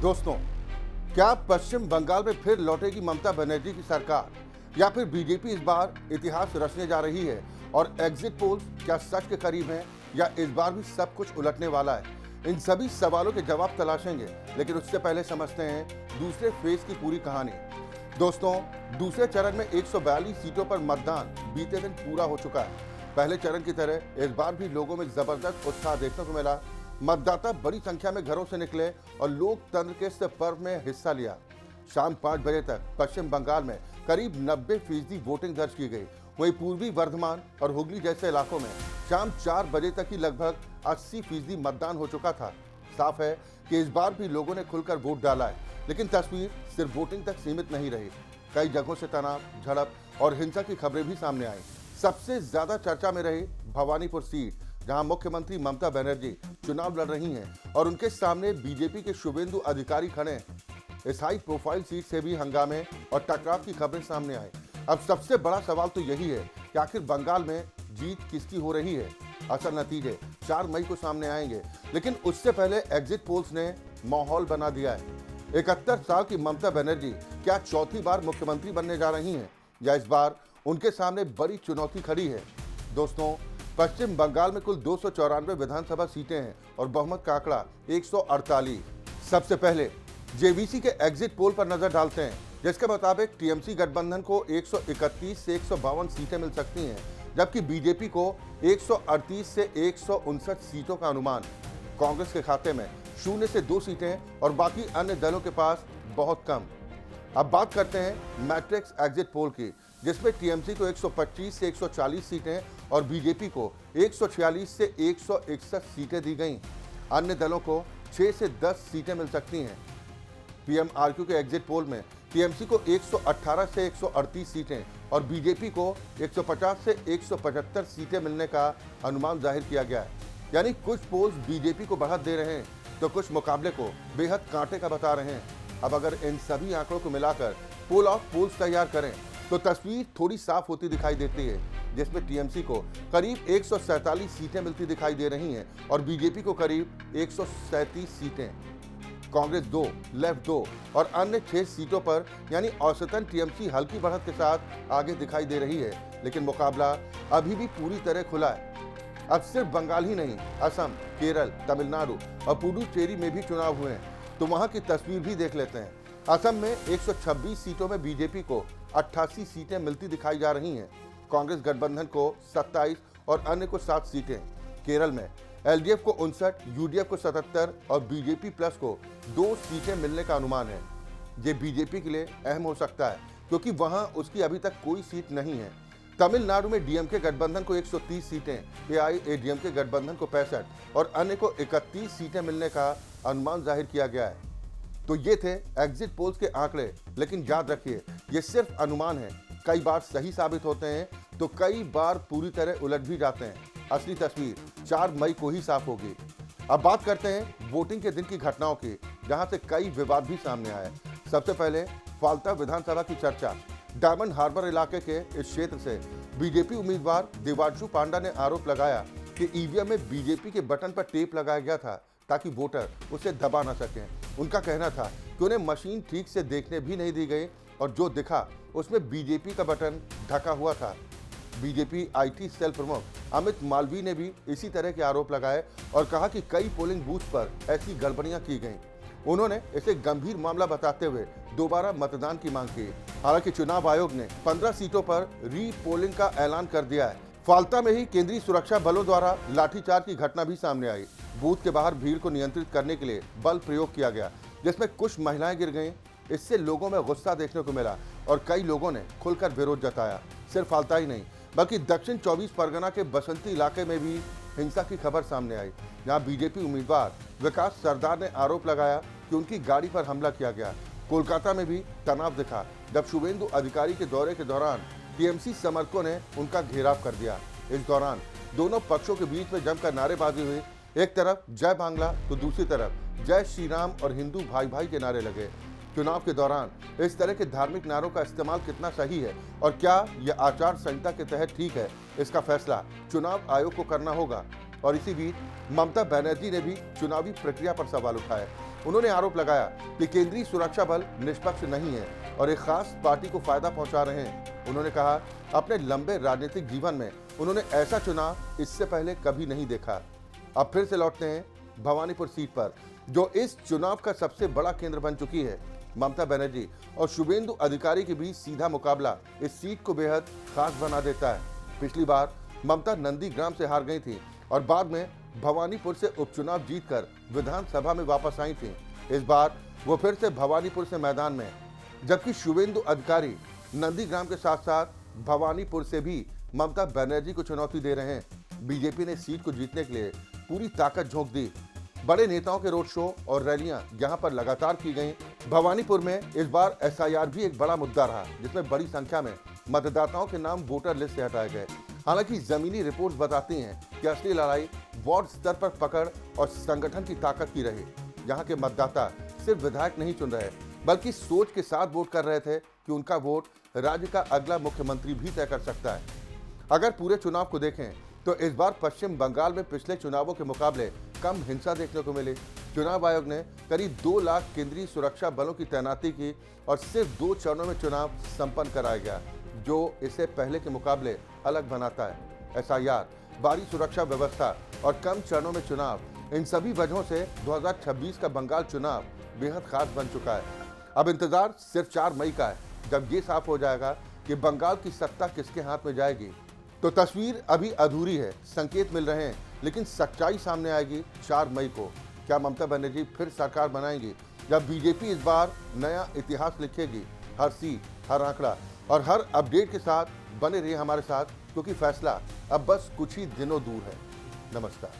दोस्तों, क्या पश्चिम बंगाल में फिर लौटेगी ममता बनर्जी की सरकार या फिर बीजेपी इस बार इतिहास रचने जा रही है और एग्जिट पोल्स क्या सच के करीब हैं या इस बार भी सब कुछ उलटने वाला है? इन सभी सवालों के जवाब तलाशेंगे, लेकिन उससे पहले समझते हैं दूसरे फेज की पूरी कहानी। दोस्तों, दूसरे चरण में 142 सीटों पर मतदान बीते दिन पूरा हो चुका है। पहले चरण की तरह इस बार भी लोगों में जबरदस्त उत्साह देखने को मिला। मतदाता बड़ी संख्या में घरों से निकले और लोकतंत्र के इस पर्व में हिस्सा लिया। शाम 5 बजे तक पश्चिम बंगाल में करीब 90% वोटिंग दर्ज की गई। वहीं पूर्वी वर्धमान और हुगली जैसे इलाकों में शाम 4 बजे तक ही लगभग 80% मतदान हो चुका था। साफ है कि इस बार भी लोगों ने खुलकर वोट डाला है, लेकिन तस्वीर सिर्फ वोटिंग तक सीमित नहीं रही। कई जगहों से तनाव, झड़प और हिंसा की खबरें भी सामने आई। सबसे ज्यादा चर्चा में रही भवानीपुर सीट, जहां मुख्यमंत्री ममता बनर्जी चुनाव लड़ रही हैं और उनके सामने बीजेपी के शुभेंदु अधिकारी खड़े हैं। इस हाई प्रोफाइल सीट से भी हंगामे और टकराव की खबरें सामने आई। अब सबसे बड़ा सवाल तो यही है कि आखिर बंगाल में जीत किसकी हो रही है। असल नतीजे 4 मई को सामने आएंगे, लेकिन उससे पहले एग्जिट पोल्स ने माहौल बना दिया है। 71 साल की ममता बनर्जी क्या चौथी बार मुख्यमंत्री बनने जा रही हैं या इस बार उनके सामने बड़ी चुनौती खड़ी है? दोस्तों, पश्चिम बंगाल में कुल 294 विधानसभा सीटें हैं और बहुमत का आंकड़ा 148। सबसे पहले जेवीसी के एग्जिट पोल पर नजर डालते हैं, जिसके मुताबिक टीएमसी गठबंधन को 131 से 152 सीटें मिल सकती हैं, जबकि बीजेपी को 138 से 159 सीटों का अनुमान। कांग्रेस के खाते में 0 से 2 सीटें और बाकी अन्य दलों के पास बहुत कम। अब बात करते हैं मैट्रिक्स एग्जिट पोल की, जिसमें टीएमसी को 125 से 140 सीटें और बीजेपी को 146 से 161 सीटें दी गईं। अन्य दलों को 6 से 10 सीटें मिल सकती हैं। पीएमआरक्यू के एग्जिट पोल में टीएमसी को 118 से 138 सीटें और बीजेपी को 150 से 175 सीटें मिलने का अनुमान जाहिर किया गया है। यानी कुछ पोल्स बीजेपी को बढ़त दे रहे हैं तो कुछ मुकाबले को बेहद कांटे का बता रहे हैं। अब अगर इन सभी आंकड़ों को मिलाकर पोल ऑफ पोल्स तैयार करें तो तस्वीर थोड़ी साफ होती दिखाई देती है, जिसमें टीएमसी को करीब 147 सीटें मिलती दिखाई दे रही हैं और बीजेपी को करीब 137 सीटें। कांग्रेस 2, लेफ्ट 2 और अन्य 6 सीटों पर यानी औसतन टीएमसी हल्की बढ़त के साथ आगे दिखाई दे रही है, लेकिन मुकाबला अभी भी पूरी तरह खुला है। अब सिर्फ बंगाल ही नहीं, असम, केरल, तमिलनाडु और पुडुचेरी में भी चुनाव हुए हैं, तो वहां की तस्वीर भी देख लेते हैं। असम में 126 सीटों में बीजेपी को 88 सीटें मिलती दिखाई जा रही हैं। कांग्रेस गठबंधन को 27 और अन्य को 7 सीटें। केरल में एलडीएफ को 59, यूडीएफ को 77 और बीजेपी प्लस को 2 सीटें मिलने का अनुमान है। ये बीजेपी के लिए अहम हो सकता है, क्योंकि वहां उसकी अभी तक कोई सीट नहीं है। तमिलनाडु में डीएमके गठबंधन को 130 सीटें, एआईएडीएमके गठबंधन को 65 और अन्य को 31 सीटें मिलने का अनुमान जाहिर किया गया है। तो ये थे एग्जिट पोल्स के आंकड़े, लेकिन याद रखिए ये सिर्फ अनुमान है। कई बार सही साबित होते हैं तो कई बार पूरी तरह उलट भी जाते हैं। असली तस्वीर 4 मई को ही साफ होगी। अब बात करते हैं वोटिंग के दिन की घटनाओं की, जहां से कई विवाद भी सामने आए। सबसे पहले फाल्ता विधानसभा की चर्चा। डायमंड हार्बर इलाके के इस क्षेत्र से बीजेपी उम्मीदवार देवांशु पांडा ने आरोप लगाया कि ईवीएम में बीजेपी के बटन पर टेप लगाया गया था ताकि वोटर उसे दबा न सकें। उनका कहना था कि उन्हें मशीन ठीक से देखने भी नहीं दी गई और जो दिखा उसमें बीजेपी का बटन ढका हुआ था। बीजेपी आईटी सेल प्रमुख अमित मालवीय ने भी इसी तरह के आरोप लगाए और कहा कि कई पोलिंग बूथ पर ऐसी गड़बड़ियां की गईं। उन्होंने इसे गंभीर मामला बताते हुए दोबारा मतदान की मांग की। हालांकि चुनाव आयोग ने 15 सीटों पर री पोलिंग का ऐलान कर दिया है। फाल्ता में ही केंद्रीय सुरक्षा बलों द्वारा लाठीचार्ज की घटना भी सामने आई। बूथ के बाहर भीड़ को नियंत्रित करने के लिए बल प्रयोग किया गया, जिसमें कुछ महिलाएं गिर गईं। इससे लोगों में गुस्सा देखने को मिला और कई लोगों ने खुलकर विरोध जताया। सिर्फ फाल्ता ही नहीं, बल्कि दक्षिण 24 परगना के बसंती इलाके में भी हिंसा की खबर सामने आई, जहां बीजेपी उम्मीदवार विकास सरदार ने आरोप लगाया कि उनकी गाड़ी पर हमला किया गया। कोलकाता में भी तनाव दिखा जब शुभेंदु अधिकारी के दौरे के दौरान टीएमसी समर्थकों ने उनका घेराव कर दिया। इस दौरान दोनों पक्षों के बीच में जमकर नारेबाजी हुई। एक तरफ जय बांग्ला तो दूसरी तरफ जय श्री राम और हिंदू भाई भाई के नारे लगे। चुनाव के दौरान इस तरह के धार्मिक नारों का इस्तेमाल कितना सही है और क्या यह आचार संहिता के तहत ठीक है, इसका फैसला चुनाव आयोग को करना होगा। और इसी बीच ममता बनर्जी ने भी चुनावी प्रक्रिया पर सवाल उठाए। उन्होंने आरोप लगाया कि केंद्रीय सुरक्षा बल निष्पक्ष नहीं है और एक खास पार्टी को फायदा पहुंचा रहे हैं। उन्होंने कहा, अपने लंबे राजनीतिक जीवन में उन्होंने ऐसा चुनाव इससे पहले कभी नहीं देखा। अब फिर से लौटते हैं भवानीपुर सीट पर, जो इस चुनाव का सबसे बड़ा केंद्र बन चुकी है। ममता बनर्जी और शुभेंदु अधिकारी के बीच सीधा मुकाबला इस सीट को बेहद खास बना देता है। पिछली बार ममता नंदीग्राम से हार गई थी और बाद में भवानीपुर से उपचुनाव जीतकर विधानसभा में वापस आई थी। इस बार वो फिर से भवानीपुर से मैदान में, जबकि शुभेंदु अधिकारी नंदीग्राम के साथ साथ भवानीपुर से भी ममता बनर्जी को चुनौती दे रहे हैं। बीजेपी ने सीट को जीतने के लिए पूरी ताकत झोंक दी। बड़े नेताओं के रोड शो और रैलियां यहां पर लगातार की गई। भवानीपुर में इस बार एसआईआर भी एक बड़ा मुद्दा रहा, जिसमें बड़ी संख्या में मतदाताओं के नाम वोटर लिस्ट से हटाए गए। हालांकि जमीनी रिपोर्ट्स बताती हैं कि असली लड़ाई वार्ड स्तर पर पकड़ और संगठन की ताकत की रही। यहाँ के मतदाता सिर्फ विधायक नहीं चुन रहे, बल्कि सोच के साथ वोट कर रहे थे कि उनका वोट राज्य का अगला मुख्यमंत्री भी तय कर सकता है। अगर पूरे चुनाव को देखें तो इस बार पश्चिम बंगाल में पिछले चुनावों के मुकाबले कम हिंसा देखने को मिली। चुनाव आयोग ने करीब 2 लाख केंद्रीय सुरक्षा बलों की तैनाती की और सिर्फ 2 चरणों में चुनाव संपन्न कराया गया, जो इसे पहले के मुकाबले अलग बनाता है। एसआईआर, भारी सुरक्षा व्यवस्था और कम चरणों में चुनाव, इन सभी वजहों से 2026 का बंगाल चुनाव बेहद खास बन चुका है। अब इंतजार सिर्फ 4 मई का है, जब ये साफ हो जाएगा कि बंगाल की सत्ता किसके हाथ में जाएगी। तो तस्वीर अभी अधूरी है, संकेत मिल रहे हैं, लेकिन सच्चाई सामने आएगी 4 मई को। क्या ममता बनर्जी फिर सरकार बनाएंगी या बीजेपी इस बार नया इतिहास लिखेगी? हर सीट, हर आंकड़ा और हर अपडेट के साथ बने रहिए हमारे साथ, क्योंकि फैसला अब बस कुछ ही दिनों दूर है। नमस्कार।